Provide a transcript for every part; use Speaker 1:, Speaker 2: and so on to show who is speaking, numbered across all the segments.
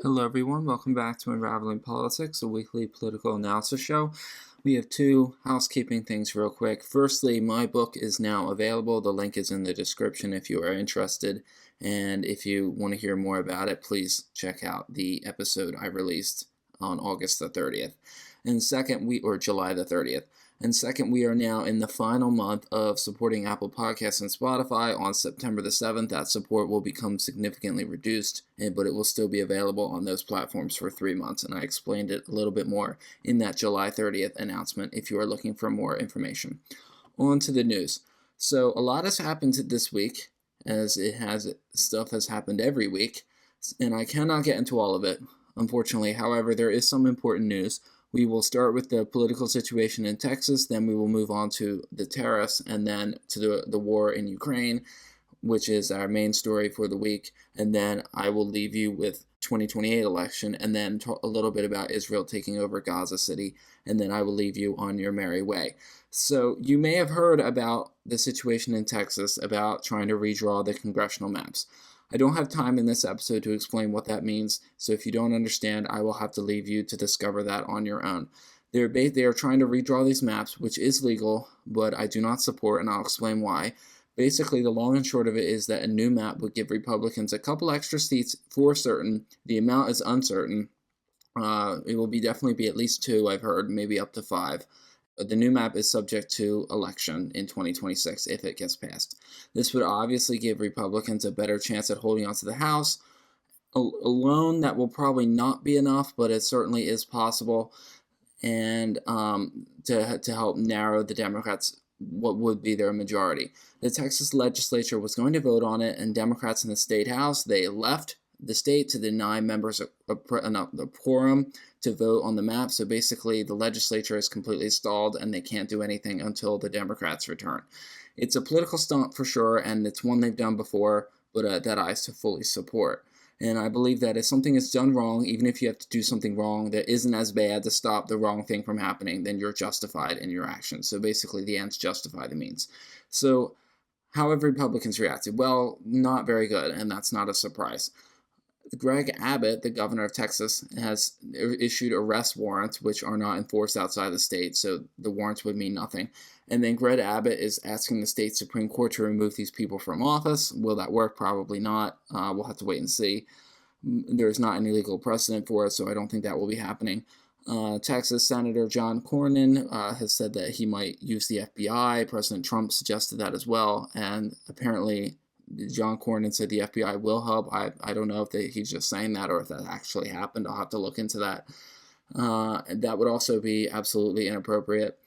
Speaker 1: Hello, everyone. Welcome back to Unraveling Politics, a weekly political analysis show. We have two housekeeping things real quick. Firstly, my book is now available. The link is in the description if you are interested. And if you want to hear more about it, please check out the episode I released on August the 30th. And second, or July the 30th. And second, we are now in the final month of supporting Apple Podcasts and Spotify. On September the 7th, that support will become significantly reduced, but it will still be available on those platforms for 3 months. And I explained it a little bit more in that July 30th announcement if you are looking for more information. On to the news. So a lot has happened this week, as stuff has happened every week, and I cannot get into all of it, unfortunately. However, there is some important news. We will start with the political situation in Texas, then we will move on to the tariffs, and then to the war in Ukraine, which is our main story for the week. And then I will leave you with 2028 election, and then talk a little bit about Israel taking over Gaza City, and then I will leave you on your merry way. So you may have heard about the situation in Texas, about trying to redraw the congressional maps. I don't have time in this episode to explain what that means, so if you don't understand, I will have to leave you to discover that on your own. They are trying to redraw these maps, which is legal, but I do not support, and I'll explain why. Basically, the long and short of it is that a new map would give Republicans a couple extra seats for certain. The amount is uncertain. It will definitely be at least 2, I've heard, maybe up to 5. The new map is subject to election in 2026 if it gets passed. This would obviously give Republicans a better chance at holding on to the House. Alone, that will probably not be enough, but it certainly is possible. And to help narrow the Democrats' what would be their majority. The Texas legislature was going to vote on it, and Democrats in the state house, they left the state to deny members the quorum to vote on the map. So basically, the legislature is completely stalled, and they can't do anything until the Democrats return. It's a political stunt for sure, and it's one they've done before, but that I fully support. And I believe that if something is done wrong, even if you have to do something wrong that isn't as bad to stop the wrong thing from happening, then you're justified in your actions. So basically, the ends justify the means. So how have Republicans reacted? Well, not very good, and that's not a surprise. Greg Abbott, the governor of Texas, has issued arrest warrants, which are not enforced outside the state, so the warrants would mean nothing. And then Greg Abbott is asking the state Supreme Court to remove these people from office. Will that work? Probably not. We'll have to wait and see. There's not any legal precedent for it, so I don't think that will be happening. Texas Senator John Cornyn has said that he might use the FBI. President Trump suggested that as well, and apparently John Cornyn said the FBI will help. I don't know if he's just saying that or if that actually happened. I'll have to look into that. That would also be absolutely inappropriate.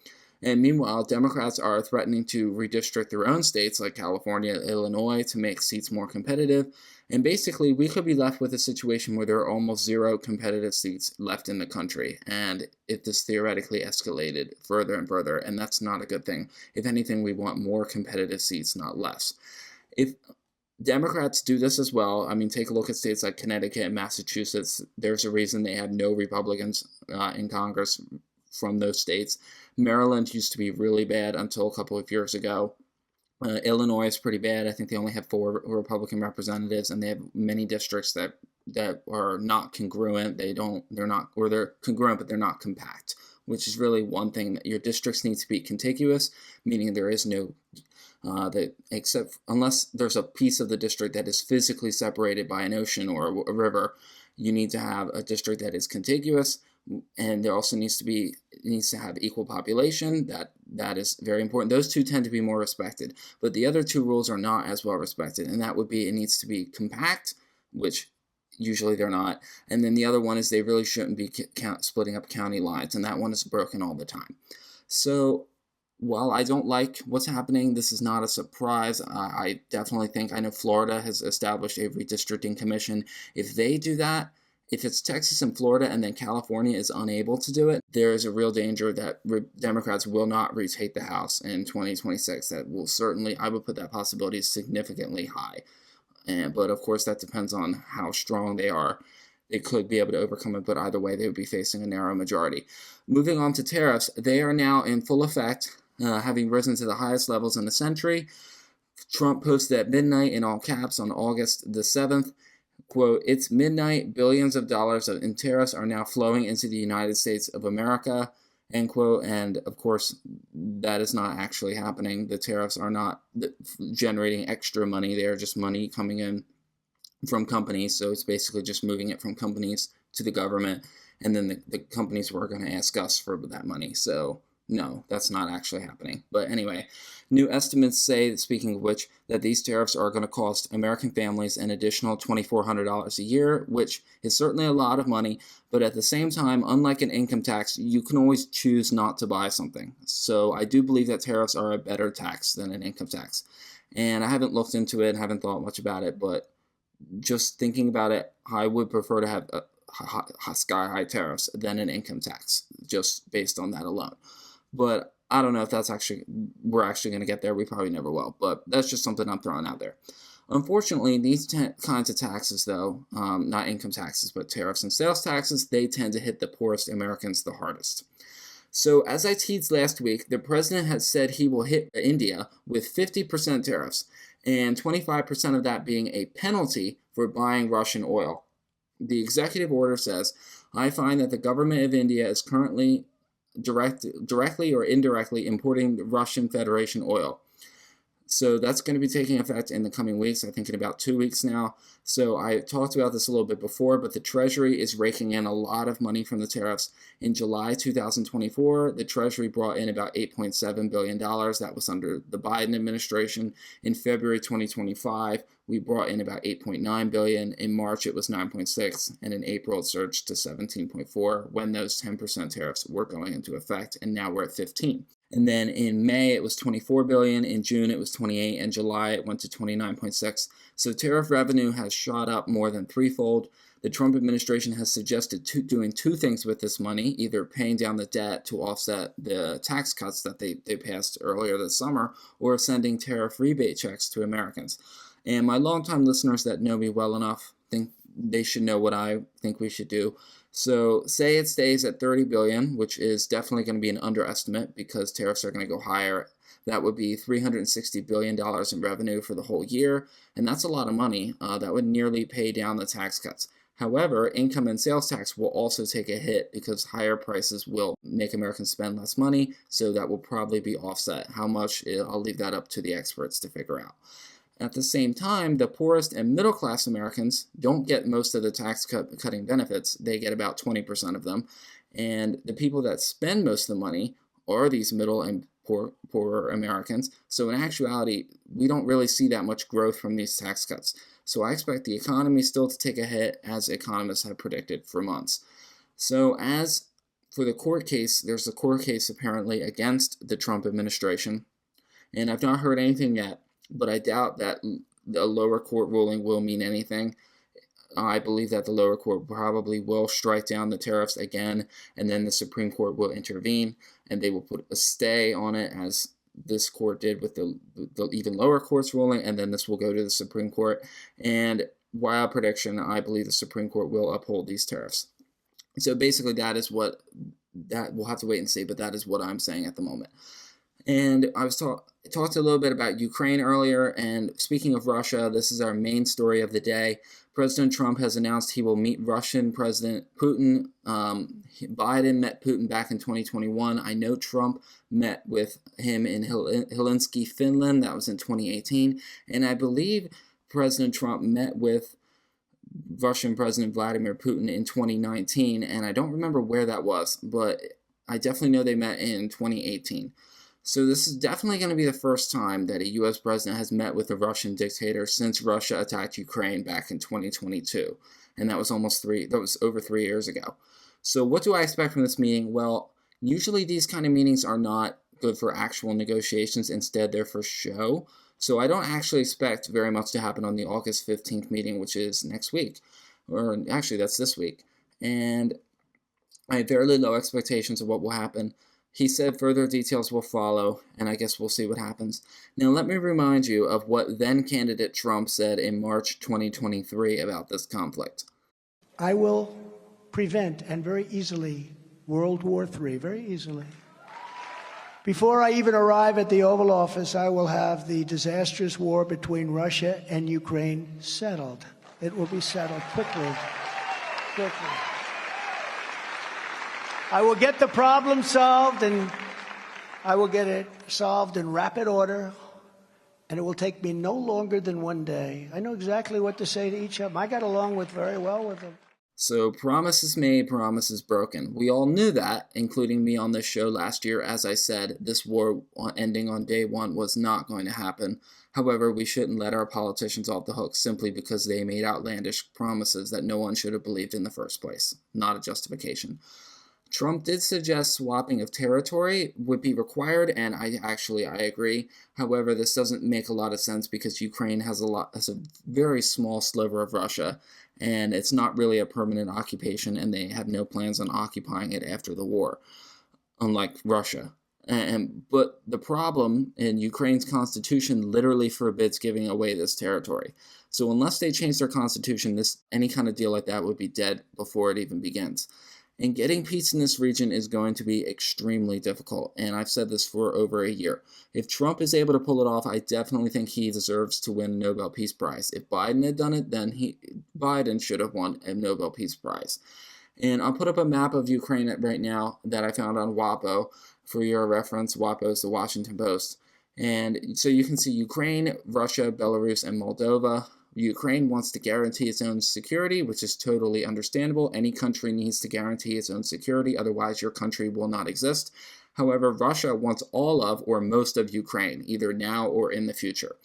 Speaker 1: And meanwhile, Democrats are threatening to redistrict their own states like California, Illinois, to make seats more competitive. And basically, we could be left with a situation where there are almost 0 competitive seats left in the country. And if this theoretically escalated further and further, and that's not a good thing. If anything, we want more competitive seats, not less. If Democrats do this as well, I mean, take a look at states like Connecticut and Massachusetts. There's a reason they had no Republicans in Congress from those states. Maryland used to be really bad until a couple of years ago. Illinois is pretty bad. I think they only have 4 Republican representatives, and they have many districts that are not congruent. They're congruent, but they're not compact, which is really one thing. That your districts need to be contiguous, meaning there is no except unless there's a piece of the district that is physically separated by an ocean or a river, you need to have a district that is contiguous, and there also needs to have equal population. That is very important. Those 2 tend to be more respected, but the other 2 rules are not as well respected, and that would be it needs to be compact, which usually they're not, and then the other one is they really shouldn't be splitting up county lines, and that one is broken all the time. So while I don't like what's happening, this is not a surprise. I definitely think, I know Florida has established a redistricting commission. If they do that, if it's Texas and Florida and then California is unable to do it, there is a real danger that Democrats will not retake the House in 2026. That will certainly, I would put that possibility significantly high. But of course, that depends on how strong they are. They could be able to overcome it, but either way, they would be facing a narrow majority. Moving on to tariffs, they are now in full effect. Having risen to the highest levels in a century. Trump posted at midnight in all caps on August the 7th, Quote, "It's midnight. Billions of dollars in tariffs are now flowing into the United States of America," end quote. And of course, that is not actually happening. The tariffs are not generating extra money. They are just money coming in from companies. So it's basically just moving it from companies to the government. And then the companies were going to ask us for that money. So no, that's not actually happening. But anyway, new estimates say, speaking of which, that these tariffs are going to cost American families an additional $2,400 a year, which is certainly a lot of money. But at the same time, unlike an income tax, you can always choose not to buy something. So I do believe that tariffs are a better tax than an income tax. And I haven't looked into it, haven't thought much about it, but just thinking about it, I would prefer to have sky-high tariffs than an income tax, just based on that alone. But I don't know if we're actually going to get there. We probably never will. But that's just something I'm throwing out there. Unfortunately, these kinds of taxes, though, not income taxes, but tariffs and sales taxes, they tend to hit the poorest Americans the hardest. So as I teased last week, the president has said he will hit India with 50% tariffs, and 25% of that being a penalty for buying Russian oil. The executive order says, "I find that the government of India is currently directly or indirectly importing the Russian Federation oil." So that's going to be taking effect in the coming weeks, I think in about 2 weeks now. So I talked about this a little bit before, but the Treasury is raking in a lot of money from the tariffs. In July 2024, the Treasury brought in about $8.7 billion. That was under the Biden administration. In February 2025, we brought in about $8.9 billion. In March, it was $9.6, and in April, it surged to $17.4 when those 10% tariffs were going into effect, and now we're at 15. And then in May, it was $24 billion. In June, it was $28. In July, it went to $29.6. So tariff revenue has shot up more than threefold. The Trump administration has suggested doing two things with this money, either paying down the debt to offset the tax cuts that they passed earlier this summer, or sending tariff rebate checks to Americans. And my longtime listeners that know me well enough think they should know what I think we should do. So say it stays at $30 billion, which is definitely going to be an underestimate because tariffs are going to go higher. That would be $360 billion in revenue for the whole year, and that's a lot of money. That would nearly pay down the tax cuts. However, income and sales tax will also take a hit because higher prices will make Americans spend less money, so that will probably be offset. How much, I'll leave that up to the experts to figure out. At the same time, the poorest and middle-class Americans don't get most of the tax-cutting benefits. They get about 20% of them. And the people that spend most of the money are these middle and poorer Americans. So in actuality, we don't really see that much growth from these tax cuts. So I expect the economy still to take a hit, as economists have predicted for months. So as for the court case, there's a court case apparently against the Trump administration. And I've not heard anything yet, but I doubt that the lower court ruling will mean anything. I believe that the lower court probably will strike down the tariffs again, and then the Supreme Court will intervene, and they will put a stay on it, as this court did with the even lower court's ruling, and then this will go to the Supreme Court. And wild prediction, I believe the Supreme Court will uphold these tariffs. So basically that we'll have to wait and see, but that is what I'm saying at the moment. And I was talked a little bit about Ukraine earlier, and speaking of Russia, this is our main story of the day. President Trump has announced he will meet Russian President Putin. Biden met Putin back in 2021. I know Trump met with him in Helsinki, Finland. That was in 2018. And I believe President Trump met with Russian President Vladimir Putin in 2019, and I don't remember where that was, but I definitely know they met in 2018. So this is definitely going to be the first time that a U.S. president has met with a Russian dictator since Russia attacked Ukraine back in 2022. And that was over 3 years ago. So what do I expect from this meeting? Well, usually these kind of meetings are not good for actual negotiations. Instead, they're for show. So I don't actually expect very much to happen on the August 15th meeting, which is next week. Or actually, that's this week. And I have fairly low expectations of what will happen. He said further details will follow, and I guess we'll see what happens. Now, let me remind you of what then-candidate Trump said in March 2023 about this conflict.
Speaker 2: I will prevent, and very easily, World War III, very easily. Before I even arrive at the Oval Office, I will have the disastrous war between Russia and Ukraine settled. It will be settled quickly. Quickly. I will get the problem solved, and I will get it solved in rapid order, and it will take me no longer than one day. I know exactly what to say to each of them. I got along very well with them.
Speaker 1: So promises made, promises broken. We all knew that, including me on this show last year. As I said, this war ending on day one was not going to happen. However, we shouldn't let our politicians off the hook simply because they made outlandish promises that no one should have believed in the first place. Not a justification. Trump did suggest swapping of territory would be required, and I agree. However, this doesn't make a lot of sense because Ukraine has a very small sliver of Russia, and it's not really a permanent occupation, and they have no plans on occupying it after the war, unlike Russia. But the problem in Ukraine's constitution literally forbids giving away this territory. So unless they change their constitution, any kind of deal like that would be dead before it even begins. And getting peace in this region is going to be extremely difficult, and I've said this for over a year. If Trump is able to pull it off, I definitely think he deserves to win a Nobel Peace Prize. If Biden had done it, then Biden should have won a Nobel Peace Prize. And I'll put up a map of Ukraine right now that I found on WAPO for your reference. WAPO is the Washington Post. And so you can see Ukraine, Russia, Belarus, and Moldova. Ukraine wants to guarantee its own security, which is totally understandable. Any country needs to guarantee its own security, otherwise your country will not exist. However, Russia wants all of or most of Ukraine, either now or in the future.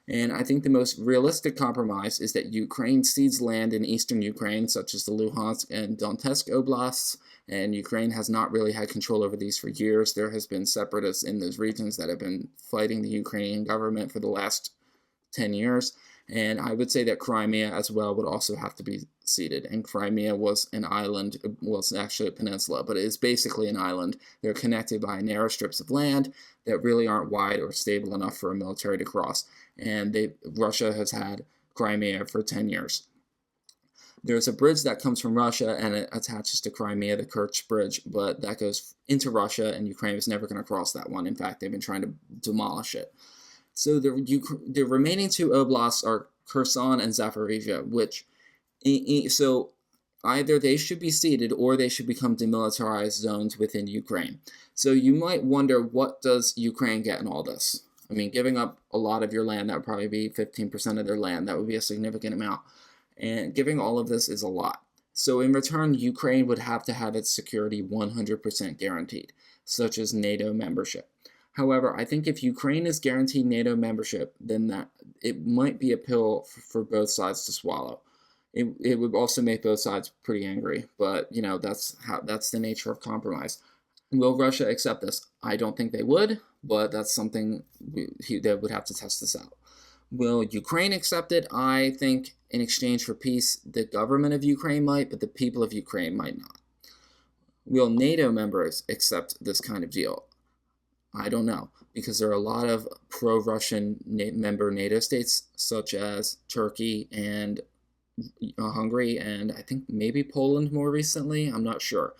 Speaker 1: And I think the most realistic compromise is that Ukraine cedes land in eastern Ukraine, such as the Luhansk and Donetsk oblasts, and Ukraine has not really had control over these for years. There has been separatists in those regions that have been fighting the Ukrainian government for the last 10 years. And I would say that Crimea as well would also have to be ceded. And Crimea was an island, well, it's actually a peninsula, but it is basically an island. They're connected by narrow strips of land that really aren't wide or stable enough for a military to cross. And Russia has had Crimea for 10 years. There's a bridge that comes from Russia and it attaches to Crimea, the Kerch Bridge, but that goes into Russia and Ukraine is never going to cross that one. In fact, they've been trying to demolish it. So the remaining two oblasts are Kherson and Zaporizhia, so either they should be ceded or they should become demilitarized zones within Ukraine. So you might wonder, what does Ukraine get in all this? I mean, giving up a lot of your land, that would probably be 15% of their land. That would be a significant amount. And giving all of this is a lot. So in return, Ukraine would have to have its security 100% guaranteed, such as NATO membership. However, I think if Ukraine is guaranteed NATO membership, then that it might be a pill for both sides to swallow. It would also make both sides pretty angry, but you know that's the nature of compromise. Will Russia accept this? I don't think they would, but that's something they would have to test this out. Will Ukraine accept it? I think in exchange for peace, the government of Ukraine might, but the people of Ukraine might not. Will NATO members accept this kind of deal? I don't know, because there are a lot of pro-Russian member NATO states, such as Turkey and Hungary, and I think maybe Poland more recently. I'm not sure.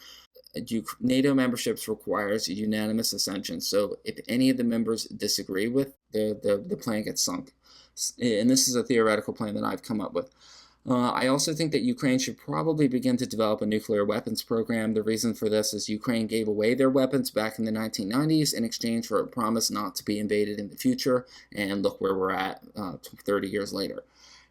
Speaker 1: NATO membership requires unanimous assent, so if any of the members disagree with, the plan gets sunk. And this is a theoretical plan that I've come up with. I also think that Ukraine should probably begin to develop a nuclear weapons program. The reason for this is Ukraine gave away their weapons back in the 1990s in exchange for a promise not to be invaded in the future, and look where we're at 30 years later.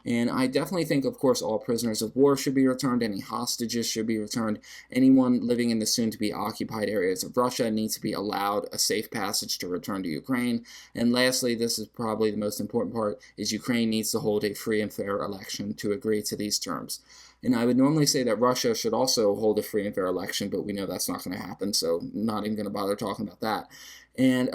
Speaker 1: And I definitely think, of course, all prisoners of war should be returned, any hostages should be returned, anyone living in the soon-to-be occupied areas of Russia needs to be allowed a safe passage to return to Ukraine. And lastly, this is probably the most important part, is Ukraine needs to hold a free and fair election to agree to these terms. And I would normally say that Russia should also hold a free and fair election, but we know that's not going to happen, so not even going to bother talking about that. And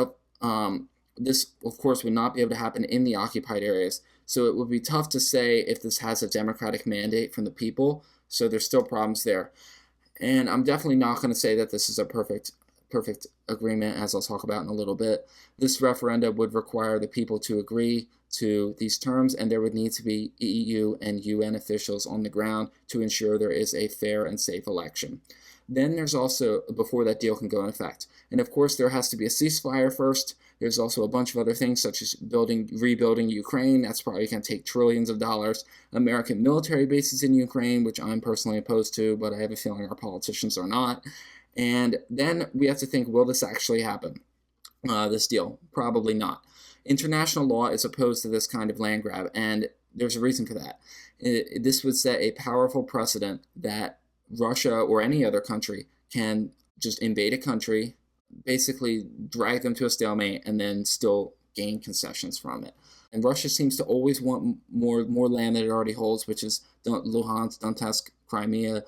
Speaker 1: this, of course, would not be able to happen in the occupied areas. So it would be tough to say if this has a democratic mandate from the people. So there's still problems there. And I'm definitely not going to say that this is a perfect agreement, as I'll talk about in a little bit. This referendum would require the people to agree to these terms, and there would need to be EU and UN officials on the ground to ensure there is a fair and safe election. Then there's also, before that deal can go in effect. And of course, there has to be a ceasefire first. There's also a bunch of other things, such as rebuilding Ukraine. That's probably going to take trillions of dollars. American military bases in Ukraine, which I'm personally opposed to, but I have a feeling our politicians are not. And then we have to think, will this actually happen? This deal? Probably not. International law is opposed to this kind of land grab, and there's a reason for that. This would set a powerful precedent that Russia or any other country can just invade a country, basically drag them to a stalemate, and then still gain concessions from it. And Russia seems to always want more land that it already holds, which is Luhansk, Donetsk, Crimea,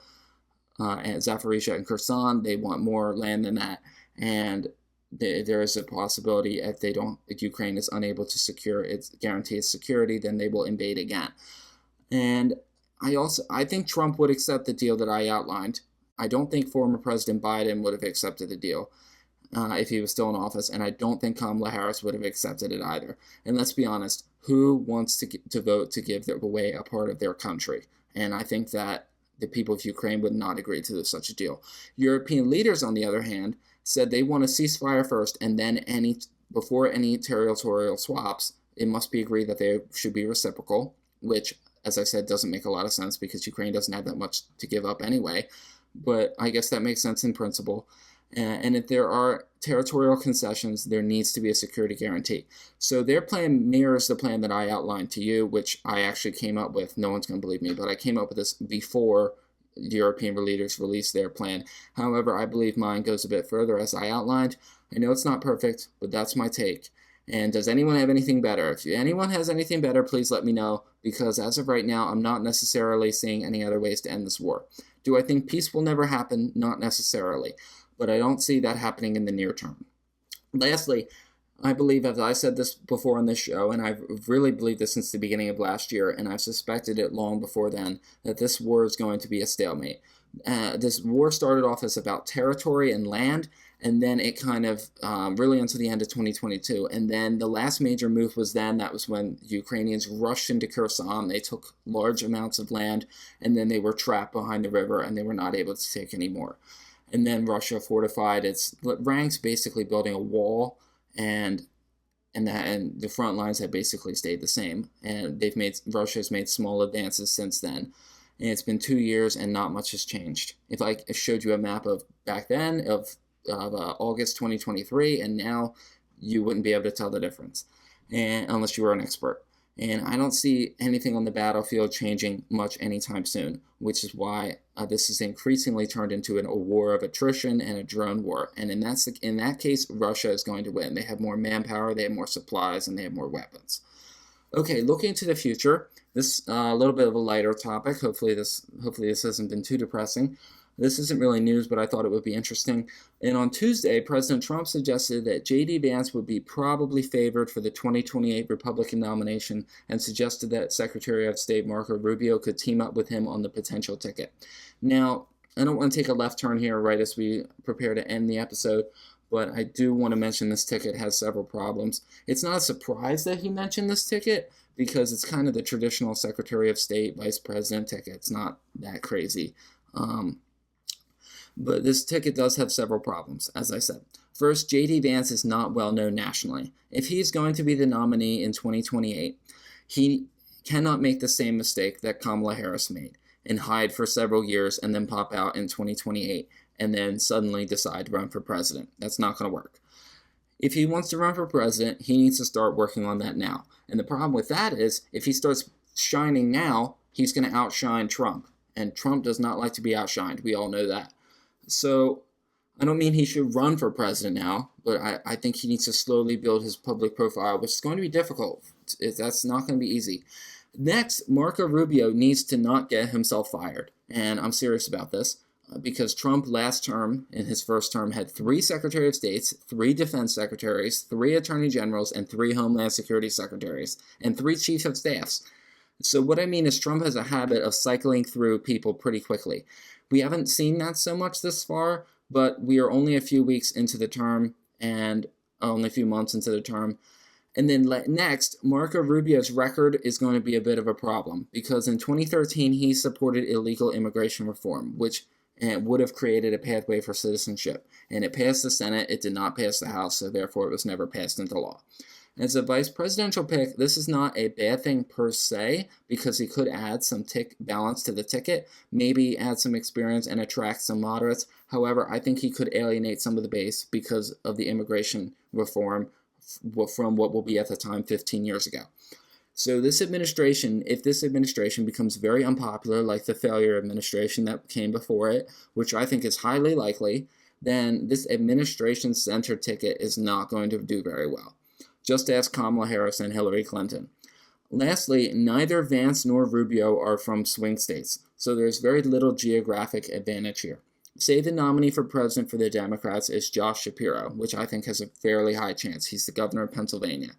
Speaker 1: and Zaporizhia and Kherson. They want more land than that, and there is a possibility if Ukraine is unable to guarantee its security, then they will invade again. And I think Trump would accept the deal that I outlined. I don't think former President Biden would have accepted the deal if he was still in office, and I don't think Kamala Harris would have accepted it either. And let's be honest, who wants to vote to give away a part of their country? And I think that the people of Ukraine would not agree to such a deal. European leaders, on the other hand, said they want a ceasefire first, and then before any territorial swaps, it must be agreed that they should be reciprocal, which, as I said, doesn't make a lot of sense because Ukraine doesn't have that much to give up anyway. But I guess that makes sense in principle. And if there are territorial concessions, there needs to be a security guarantee. So their plan mirrors the plan that I outlined to you, which I actually came up with. No one's going to believe me, but I came up with this before the European leaders released their plan. However, I believe mine goes a bit further, as I outlined. I know it's not perfect, but that's my take. And does anyone have anything better? If anyone has anything better, please let me know, because as of right now, I'm not necessarily seeing any other ways to end this war. Do I think peace will never happen? Not necessarily, but I don't see that happening in the near term. Lastly, I believe, as I said this before on this show, and I've really believed this since the beginning of last year, and I've suspected it long before then, that this war is going to be a stalemate. This war started off as about territory and land, and then it kind of really until the end of 2022. And then the last major move was that was when the Ukrainians rushed into Kherson. They took large amounts of land, and then they were trapped behind the river, and they were not able to take any more. And then Russia fortified its ranks, basically building a wall, and the front lines have basically stayed the same. And Russia's made small advances since then. And it's been 2 years, and not much has changed. If I showed you a map of back then, of August 2023, and now, you wouldn't be able to tell the difference, unless you were an expert. And I don't see anything on the battlefield changing much anytime soon, which is why this is increasingly turned into a war of attrition and a drone war. And in that case, Russia is going to win. They have more manpower, they have more supplies, and they have more weapons. Okay, looking to the future, this a little bit of a lighter topic. Hopefully this hasn't been too depressing. This isn't really news, but I thought it would be interesting. And on Tuesday, President Trump suggested that J.D. Vance would be probably favored for the 2028 Republican nomination, and suggested that Secretary of State Marco Rubio could team up with him on the potential ticket. Now, I don't want to take a left turn here right as we prepare to end the episode, but I do want to mention this ticket has several problems. It's not a surprise that he mentioned this ticket, because it's kind of the traditional Secretary of State, Vice President ticket. It's not that crazy. But this ticket does have several problems, as I said. First, J.D. Vance is not well known nationally. If he's going to be the nominee in 2028, he cannot make the same mistake that Kamala Harris made and hide for several years and then pop out in 2028 and then suddenly decide to run for president. That's not going to work. If he wants to run for president, he needs to start working on that now. And the problem with that is, if he starts shining now, he's going to outshine Trump. And Trump does not like to be outshined. We all know that. So I don't mean he should run for president now, but I think he needs to slowly build his public profile, which is going to be difficult. That's not going to be easy. Next, Marco Rubio needs to not get himself fired. And I'm serious about this, because Trump last term, in his first term, had 3 Secretary of States, 3 Defense Secretaries, 3 Attorney Generals, and 3 Homeland Security Secretaries, and 3 Chiefs of Staffs. So what I mean is, Trump has a habit of cycling through people pretty quickly. We haven't seen that so much this far, but we are only a few weeks into the term, and only a few months into the term. And then next, Marco Rubio's record is going to be a bit of a problem, because in 2013 he supported illegal immigration reform, and it would have created a pathway for citizenship. And it passed the Senate, it did not pass the House, so therefore it was never passed into law. As a vice presidential pick, this is not a bad thing per se, because he could add some balance to the ticket, maybe add some experience and attract some moderates. However, I think he could alienate some of the base because of the immigration reform from what will be at the time 15 years ago. So this administration, if this administration becomes very unpopular, like the failure administration that came before it, which I think is highly likely, then this administration-centered ticket is not going to do very well. Just ask Kamala Harris and Hillary Clinton. Lastly, neither Vance nor Rubio are from swing states, so there's very little geographic advantage here. Say the nominee for president for the Democrats is Josh Shapiro, which I think has a fairly high chance. He's the governor of Pennsylvania.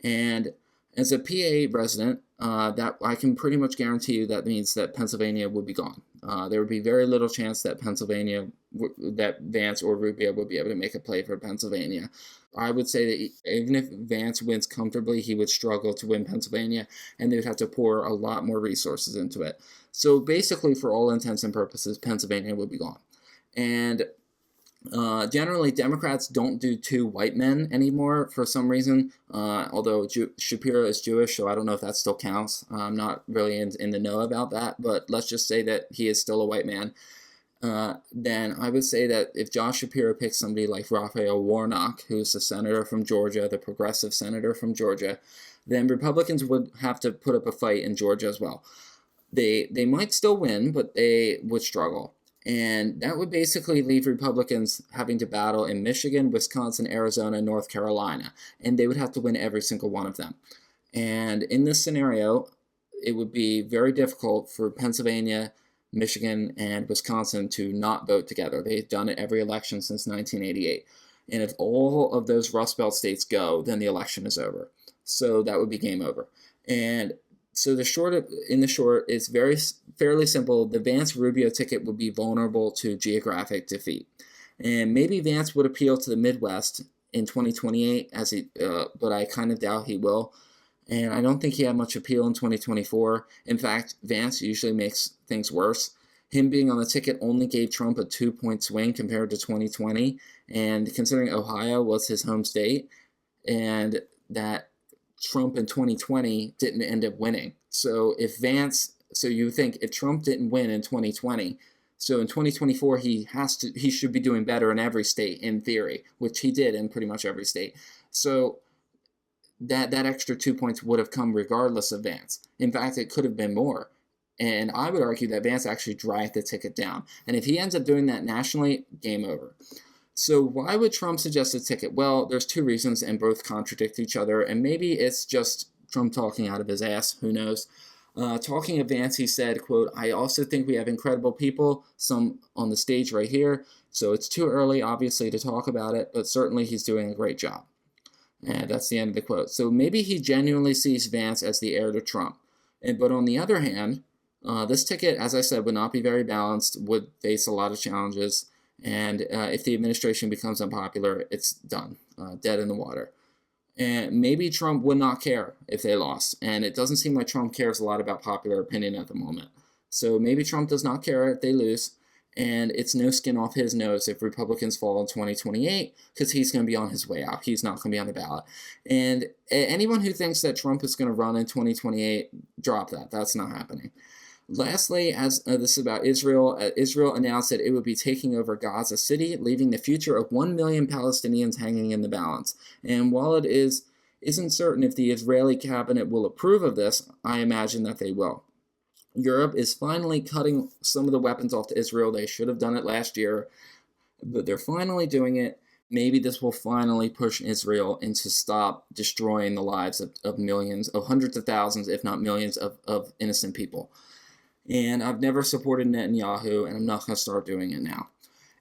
Speaker 1: And as a PA resident, that I can pretty much guarantee you that means that Pennsylvania would be gone. There would be very little chance that that Vance or Rubio would be able to make a play for Pennsylvania. I would say that even if Vance wins comfortably, he would struggle to win Pennsylvania, and they would have to pour a lot more resources into it. So basically, for all intents and purposes, Pennsylvania would be gone. And generally, Democrats don't do two white men anymore for some reason, although Shapiro is Jewish, so I don't know if that still counts. I'm not really in the know about that, but let's just say that he is still a white man. Then I would say that if Josh Shapiro picks somebody like Raphael Warnock, who's the senator from Georgia, the progressive senator from Georgia, then Republicans would have to put up a fight in Georgia as well. They might still win, but they would struggle. And that would basically leave Republicans having to battle in Michigan, Wisconsin, Arizona, North Carolina. And they would have to win every single one of them. And in this scenario, it would be very difficult for Pennsylvania, Michigan, and Wisconsin to not vote together. They've done it every election since 1988. And if all of those Rust Belt states go, then the election is over. So that would be game over. And so in the short, it's fairly simple. The Vance-Rubio ticket would be vulnerable to geographic defeat. And maybe Vance would appeal to the Midwest in 2028, but I kind of doubt he will. And I don't think he had much appeal in 2024. In fact, Vance usually makes things worse. Him being on the ticket only gave Trump a 2-point swing compared to 2020. And considering Ohio was his home state, and that Trump in 2020 didn't end up winning. So you think if Trump didn't win in 2020, so in 2024 he should be doing better in every state in theory, which he did in pretty much every state. So that extra 2 points would have come regardless of Vance. In fact, it could have been more. And I would argue that Vance actually dragged the ticket down. And if he ends up doing that nationally, game over. So why would Trump suggest a ticket? Well, there's two reasons, and both contradict each other. And maybe it's just Trump talking out of his ass. Who knows? Talking of Vance, he said, quote, "I also think we have incredible people, some on the stage right here. So it's too early, obviously, to talk about it, but certainly he's doing a great job." And that's the end of the quote. So maybe he genuinely sees Vance as the heir to Trump. But on the other hand, this ticket, as I said, would not be very balanced, would face a lot of challenges. And if the administration becomes unpopular, it's done, dead in the water. And maybe Trump would not care if they lost. And it doesn't seem like Trump cares a lot about popular opinion at the moment. So maybe Trump does not care if they lose. And it's no skin off his nose if Republicans fall in 2028, because he's going to be on his way out. He's not going to be on the ballot. And anyone who thinks that Trump is going to run in 2028, drop that. That's not happening. Lastly, as this is about Israel, Israel announced that it would be taking over Gaza City, leaving the future of 1 million Palestinians hanging in the balance. And while it isn't certain if the Israeli cabinet will approve of this, I imagine that they will. Europe is finally cutting some of the weapons off to Israel. They should have done it last year, but they're finally doing it. Maybe this will finally push Israel into stop destroying the lives of millions, of hundreds of thousands, if not millions of innocent people. And I've never supported Netanyahu, and I'm not going to start doing it now.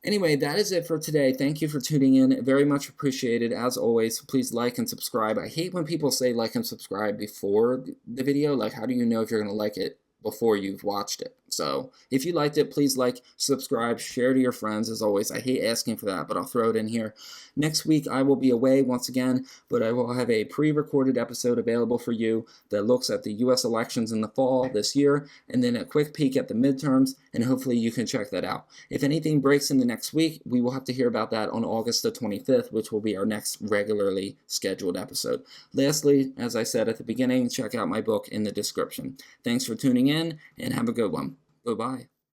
Speaker 1: Anyway, that is it for today. Thank you for tuning in. Very much appreciated. As always, please like and subscribe. I hate when people say like and subscribe before the video. Like, how do you know if you're going to like it before you've watched it? So if you liked it, please like, subscribe, share to your friends. As always, I hate asking for that, but I'll throw it in here. Next week, I will be away once again, but I will have a pre-recorded episode available for you that looks at the U.S. elections in the fall this year, and then a quick peek at the midterms, and hopefully you can check that out. If anything breaks in the next week, we will have to hear about that on August the 25th, which will be our next regularly scheduled episode. Lastly, as I said at the beginning, check out my book in the description. Thanks for tuning in, and have a good one. Bye-bye.